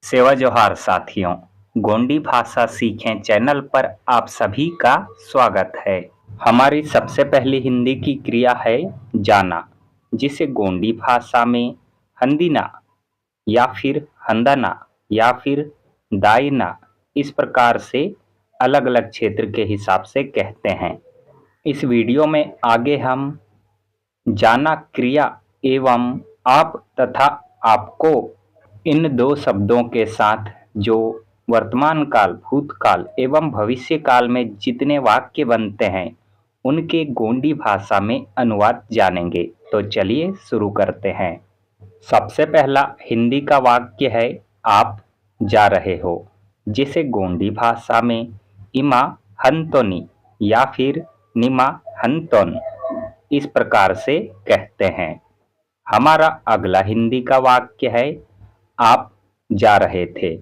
सेवा जोहार साथियों। गोंडी भाषा सीखें चैनल पर आप सभी का स्वागत है। हमारी सबसे पहली हिंदी की क्रिया है जाना, जिसे गोंडी भाषा में हंदीना या फिर हंदना या फिर दाइना इस प्रकार से अलग अलग क्षेत्र के हिसाब से कहते हैं। इस वीडियो में आगे हम जाना क्रिया एवं आप तथा आपको इन दो शब्दों के साथ जो वर्तमान काल, भूतकाल एवं भविष्य काल में जितने वाक्य बनते हैं उनके गोंडी भाषा में अनुवाद जानेंगे। तो चलिए शुरू करते हैं। सबसे पहला हिंदी का वाक्य है आप जा रहे हो, जिसे गोंडी भाषा में इमा हंतोनी या फिर निमा हंतोन इस प्रकार से कहते हैं। हमारा अगला हिंदी का वाक्य है आप जा रहे थे,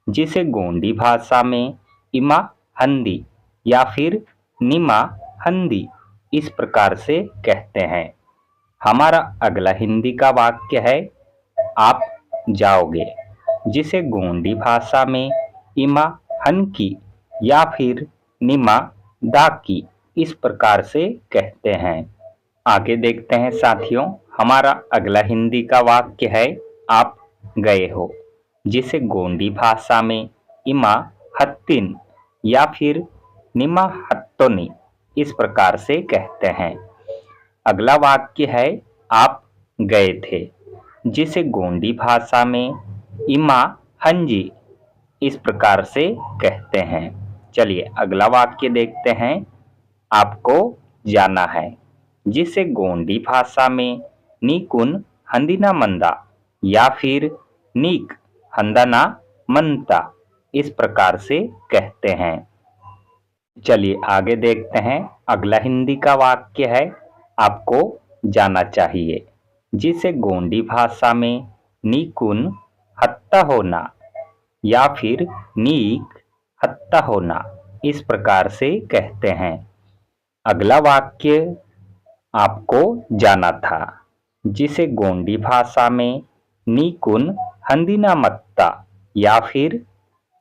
जिसे गोंडी भाषा में इमा हंदी या फिर निमा हंदी इस प्रकार से कहते हैं। हमारा अगला हिंदी का वाक्य है आप जाओगे, जिसे गोंडी भाषा में इमा हनकी या फिर निमा दाकी इस प्रकार से कहते हैं। आगे देखते हैं साथियों। हमारा अगला हिंदी का वाक्य है आप गए हो, जिसे गोंडी भाषा में इमा हत्तिन या फिर निमा हत्तोनी इस प्रकार से कहते हैं। अगला वाक्य है आप गए थे, जिसे गोंडी भाषा में इमा हंजी इस प्रकार से कहते हैं। चलिए अगला वाक्य देखते हैं। आपको जाना है, जिसे गोंडी भाषा में नीकुन हंदिना मंदा या फिर नीक हंदना मनता इस प्रकार से कहते हैं। चलिए आगे देखते हैं। अगला हिंदी का वाक्य है आपको जाना चाहिए, जिसे गोंडी भाषा में नीकुन हत्ता होना या फिर नीक हत्ता होना इस प्रकार से कहते हैं। अगला वाक्य आपको जाना था, जिसे गोंडी भाषा में नीकुन हंदिना मत्ता या फिर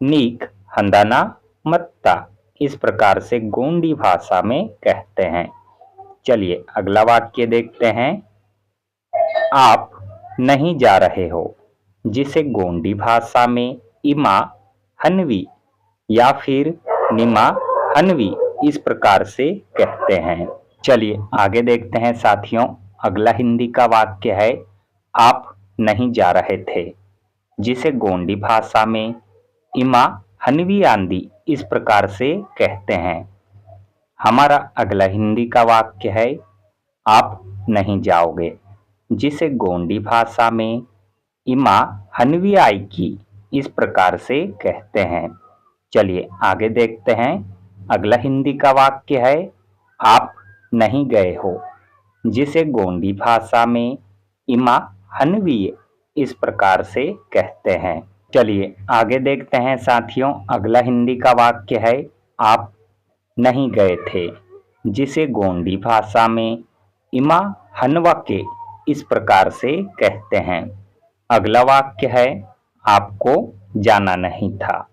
नीक हंदना मत्ता इस प्रकार से गोंडी भाषा में कहते हैं। चलिए अगला वाक्य देखते हैं। आप नहीं जा रहे हो, जिसे गोंडी भाषा में इमा हनवी या फिर निमा हनवी इस प्रकार से कहते हैं। चलिए आगे देखते हैं साथियों। अगला हिंदी का वाक्य है आप नहीं जा रहे थे, जिसे गोंडी भाषा में इमा हनवी आंदी इस प्रकार से कहते हैं। हमारा अगला हिंदी का वाक्य है आप नहीं जाओगे, जिसे गोंडी भाषा में इमा हनवी आई की इस प्रकार से कहते हैं। चलिए आगे देखते हैं। अगला हिंदी का वाक्य है आप नहीं गए हो, जिसे गोंडी भाषा में इमा हनवी इस प्रकार से कहते हैं। चलिए आगे देखते हैं साथियों। अगला हिंदी का वाक्य है आप नहीं गए थे, जिसे गोंडी भाषा में इमा हनवाके इस प्रकार से कहते हैं। अगला वाक्य है आपको जाना नहीं था,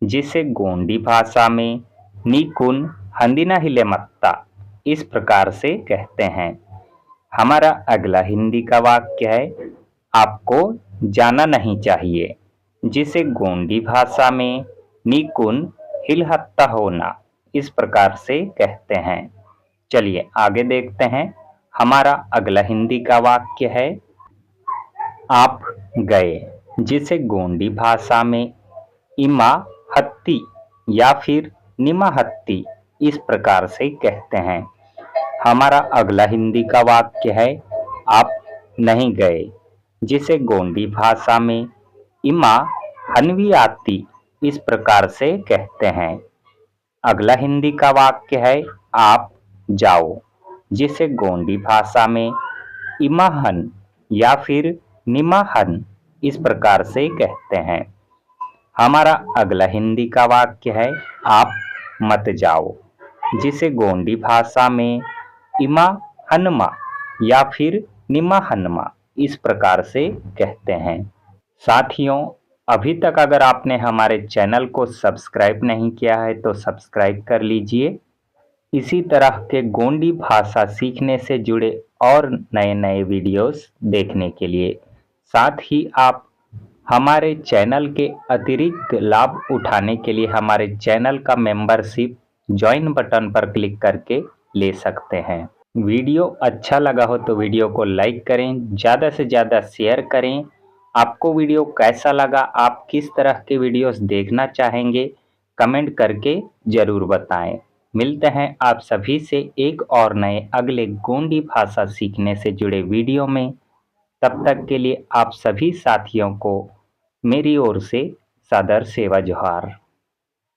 जिसे गोंडी भाषा में नीकुन हंदिना हिले मत्ता इस प्रकार से कहते हैं। हमारा अगला हिंदी का वाक्य है आपको जाना नहीं चाहिए, जिसे गोंडी भाषा में नीकुन हिलहत्ता होना इस प्रकार से कहते हैं। चलिए आगे देखते हैं। हमारा अगला हिंदी का वाक्य है आप गए, जिसे गोंडी भाषा में इमा हत्ती या फिर निमा हत्ती इस प्रकार से कहते हैं। हमारा अगला हिंदी का वाक्य है आप नहीं गए, जिसे गोंडी भाषा में इमा हनवी आती इस प्रकार से कहते हैं। अगला हिंदी का वाक्य है आप जाओ, जिसे गोंडी भाषा में इमाहन या फिर निमाहन इस प्रकार से कहते हैं। हमारा अगला हिंदी का वाक्य है आप मत जाओ, जिसे गोंडी भाषा में इमा हनमा या फिर निमा हनमा इस प्रकार से कहते हैं। साथियों अभी तक अगर आपने हमारे चैनल को सब्सक्राइब नहीं किया है तो सब्सक्राइब कर लीजिए। इसी तरह के गोंडी भाषा सीखने से जुड़े और नए नए वीडियोस देखने के लिए, साथ ही आप हमारे चैनल के अतिरिक्त लाभ उठाने के लिए हमारे चैनल का मेंबरशिप ज्वाइन बटन पर क्लिक करके ले सकते हैं। वीडियो अच्छा लगा हो तो वीडियो को लाइक करें, ज़्यादा से ज़्यादा शेयर करें। आपको वीडियो कैसा लगा, आप किस तरह के वीडियोस देखना चाहेंगे, कमेंट करके ज़रूर बताएं। मिलते हैं आप सभी से एक और नए अगले गोंडी भाषा सीखने से जुड़े वीडियो में। तब तक के लिए आप सभी साथियों को मेरी ओर से सादर सेवा जोहार।